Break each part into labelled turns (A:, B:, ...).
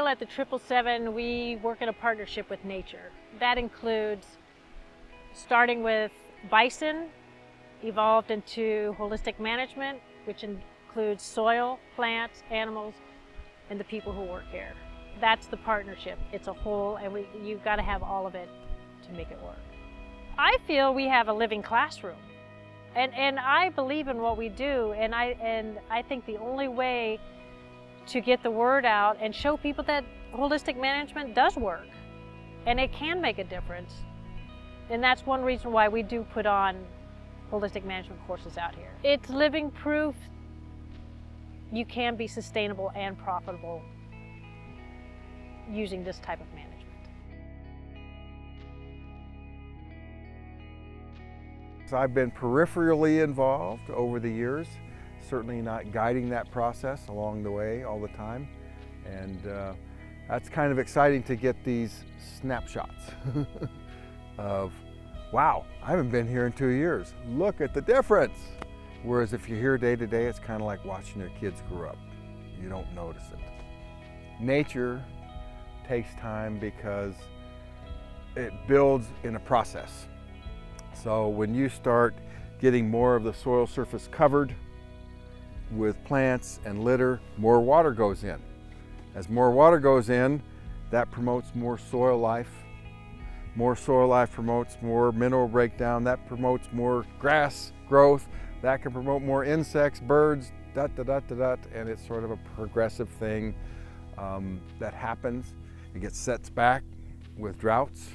A: feel at the 777 we work in a partnership with nature. That includes starting with Bison, evolved into holistic management, which includes soil, plants, animals, and the people who work here. That's the partnership. It's a whole, and you've got to have all of it to make it work. I feel we have a living classroom, and I believe in what we do, and I think the only way to get the word out and show people that holistic management does work, and it can make a difference. And that's one reason why we do put on holistic management courses out here. It's living proof you can be sustainable and profitable using this type of management.
B: So I've been peripherally involved over the years, certainly not guiding that process along the way all the time. And that's kind of exciting to get these snapshots of, wow, I haven't been here in 2 years. Look at the difference. Whereas if you're here day to day, it's kind of like watching your kids grow up. You don't notice it. Nature takes time because it builds in a process. So when you start getting more of the soil surface covered with plants and litter, more water goes in. As more water goes in, that promotes more soil life. More soil life promotes more mineral breakdown. That promotes more grass growth. That can promote more insects, birds, and it's sort of a progressive thing that happens. It gets set back with droughts,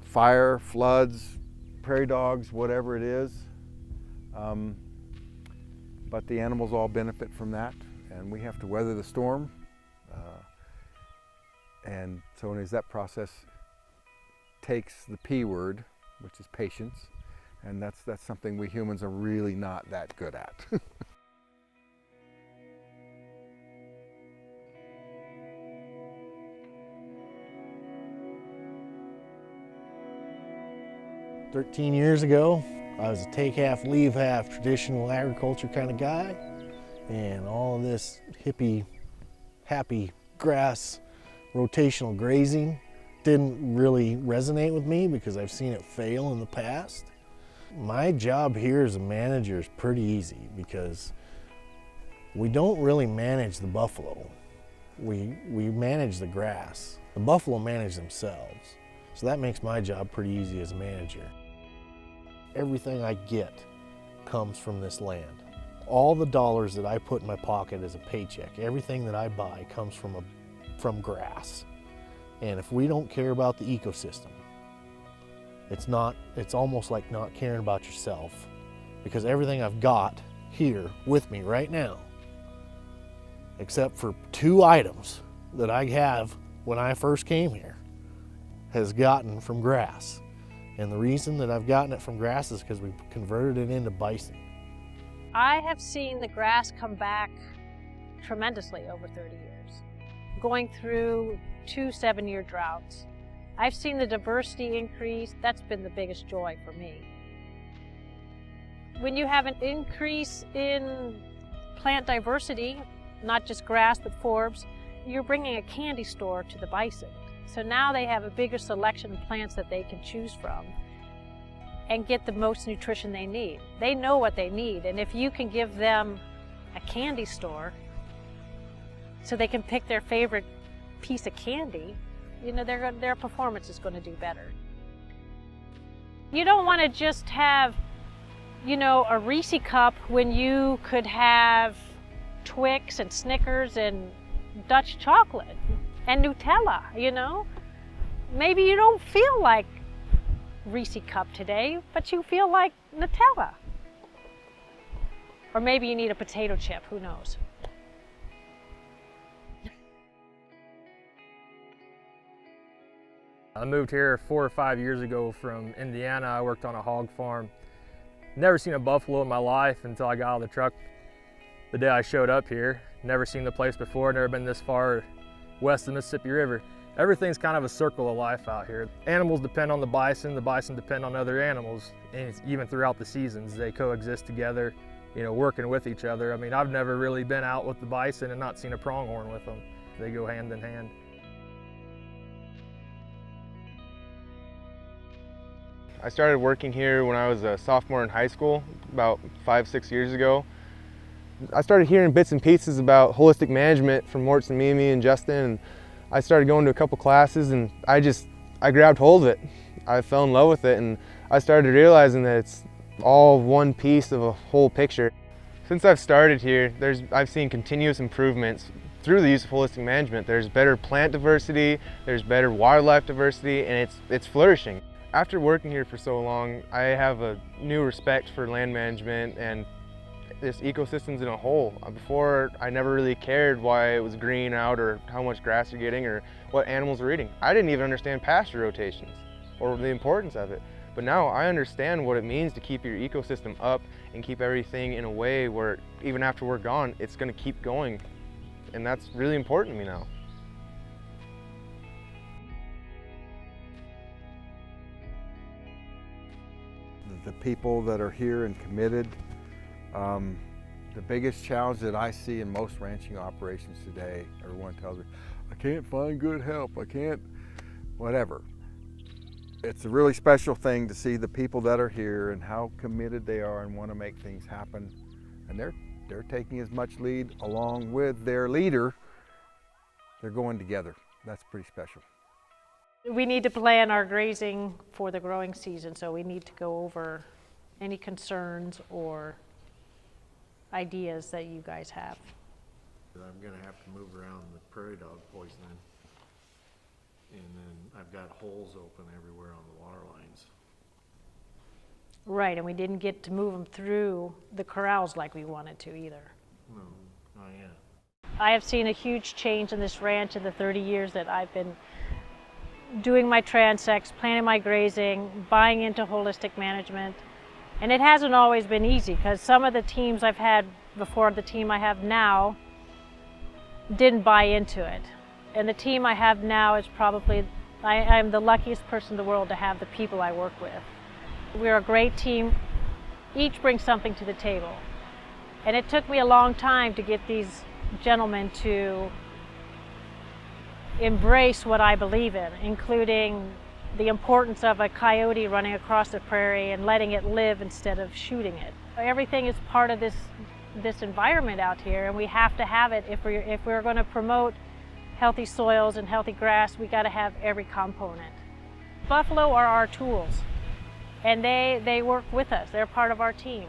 B: fire, floods, prairie dogs, whatever it is. But the animals all benefit from that, and we have to weather the storm. And so anyways, that process takes the P word, which is patience, and that's something we humans are really not that good at.
C: "13 years ago, I was a take half, leave half traditional agriculture kind of guy, and all of this hippie, happy grass, rotational grazing didn't really resonate with me because I've seen it fail in the past. My job here as a manager is pretty easy because we don't really manage the buffalo. We manage the grass. The buffalo manage themselves. So that makes my job pretty easy as a manager. Everything I get comes from this land. All the dollars that I put in my pocket as a paycheck, everything that I buy comes from grass. And if we don't care about the ecosystem, it's almost like not caring about yourself, because everything I've got here with me right now, except for 2 items that I have when I first came here, has gotten from grass. And the reason that I've gotten it from grass is because we converted it into bison.
A: I have seen the grass come back tremendously over 30 years, going through 2 7-year droughts. I've seen the diversity increase. That's been the biggest joy for me. When you have an increase in plant diversity, not just grass but forbs, you're bringing a candy store to the bison. So now they have a bigger selection of plants that they can choose from and get the most nutrition they need. They know what they need, and if you can give them a candy store so they can pick their favorite piece of candy, you know, their performance is going to do better. You don't want to just have, you know, a Reese cup when you could have Twix and Snickers and Dutch chocolate and Nutella, you know? Maybe you don't feel like Reese cup today, but you feel like Nutella. Or maybe you need a potato chip, who knows?
D: I moved here 4 or 5 years ago from Indiana. I worked on a hog farm. Never seen a buffalo in my life until I got out of the truck the day I showed up here. Never seen the place before, never been this far west of the Mississippi River. Everything's kind of a circle of life out here. Animals depend on the bison depend on other animals, and even throughout the seasons, they coexist together, you know, working with each other. I mean, I've never really been out with the bison and not seen a pronghorn with them. They go hand in hand.
E: I started working here when I was a sophomore in high school, about 5-6 years ago. I started hearing bits and pieces about holistic management from Mortz and Mimi and Justin, and I started going to a couple classes, and I grabbed hold of it. I fell in love with it, and I started realizing that it's all one piece of a whole picture. Since I've started here, I've seen continuous improvements through the use of holistic management. There's better plant diversity, there's better wildlife diversity, and it's flourishing. After working here for so long, I have a new respect for land management and this ecosystems in a whole. Before, I never really cared why it was green out or how much grass you're getting or what animals are eating. I didn't even understand pasture rotations or the importance of it. But now I understand what it means to keep your ecosystem up and keep everything in a way where even after we're gone, it's going to keep going. And that's really important to me now.
B: The people that are here and committed, the biggest challenge that I see in most ranching operations today, everyone tells me, I can't find good help, I can't, whatever. It's a really special thing to see the people that are here and how committed they are and want to make things happen. And they're taking as much lead along with their leader. They're going together. That's pretty special.
A: We need to plan our grazing for the growing season, so we need to go over any concerns or ideas that you guys have.
C: I'm gonna have to move around the prairie dog poisoning. And then I've got holes open everywhere on the water lines.
A: Right, and we didn't get to move them through the corrals like we wanted to either.
C: No, not yet.
A: I have seen a huge change in this ranch in the 30 years that I've been doing my transects, planning my grazing, buying into holistic management. And it hasn't always been easy because some of the teams I've had before the team I have now didn't buy into it. And the team I have now is probably, I'm the luckiest person in the world to have the people I work with. We're a great team. Each brings something to the table. And it took me a long time to get these gentlemen to embrace what I believe in, including the importance of a coyote running across the prairie and letting it live instead of shooting it. Everything is part of this environment out here, and we have to have it. If we're going to promote healthy soils and healthy grass, we got to have every component. Buffalo are our tools, and they work with us. They're part of our team.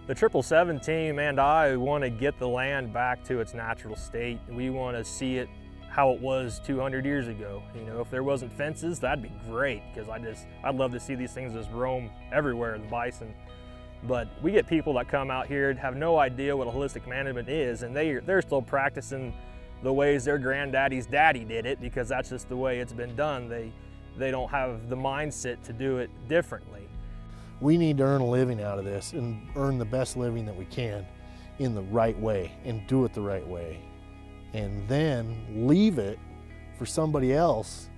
D: The 777 team and I want to get the land back to its natural state. We want to see it how it was 200 years ago. You know, if there wasn't fences, that'd be great, because I'd love to see these things just roam everywhere, the bison. But we get people that come out here and have no idea what a holistic management is, and they're still practicing the ways their granddaddy's daddy did it, because that's just the way it's been done. They don't have the mindset to do it differently.
C: We need to earn a living out of this and earn the best living that we can in the right way and do it the right way. And then leave it for somebody else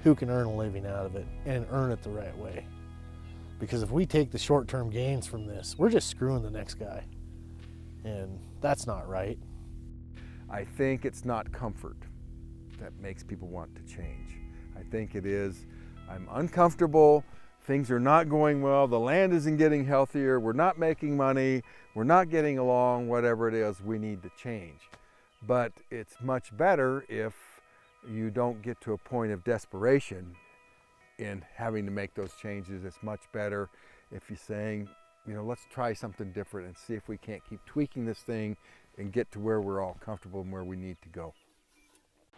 C: who can earn a living out of it and earn it the right way. Because if we take the short-term gains from this, we're just screwing the next guy. And that's not right.
B: I think it's not comfort that makes people want to change. I think it is, I'm uncomfortable, things are not going well, the land isn't getting healthier, we're not making money, we're not getting along, whatever it is, we need to change. But it's much better if you don't get to a point of desperation in having to make those changes. It's much better if you're saying, you know, let's try something different and see if we can't keep tweaking this thing and get to where we're all comfortable and where we need to go.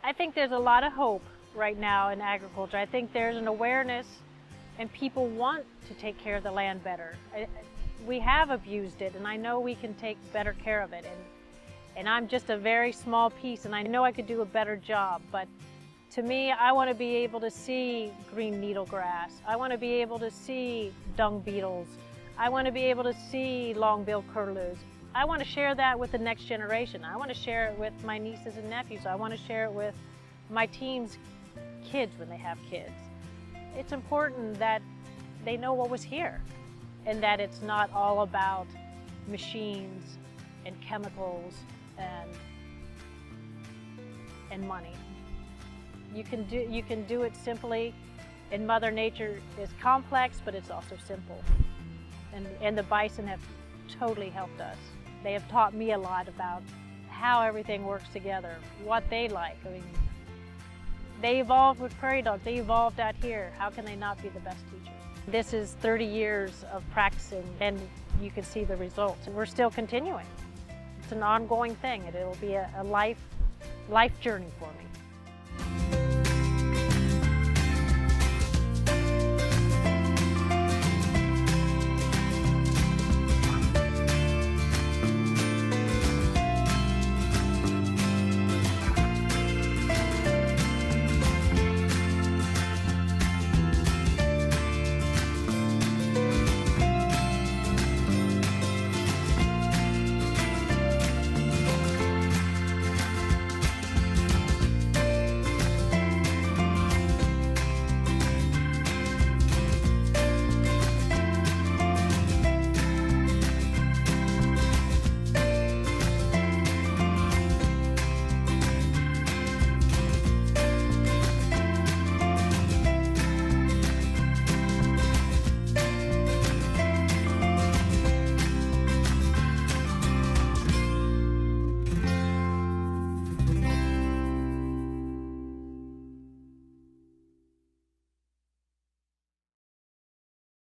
A: I think there's a lot of hope right now in agriculture. I think there's an awareness and people want to take care of the land better. We have abused it, and I know we can take better care of it. And I'm just a very small piece, and I know I could do a better job. But to me, I want to be able to see green needlegrass. I want to be able to see dung beetles. I want to be able to see long-billed curlews. I want to share that with the next generation. I want to share it with my nieces and nephews. I want to share it with my team's kids when they have kids. It's important that they know what was here and that it's not all about machines and chemicals and money. You can do it simply, and Mother Nature is complex, but it's also simple. And the bison have totally helped us. They have taught me a lot about how everything works together, what they like. I mean, they evolved with prairie dogs. They evolved out here. How can they not be the best teachers? This is 30 years of practicing, and you can see the results. And we're still continuing. It's an ongoing thing, and it'll be a life journey for me.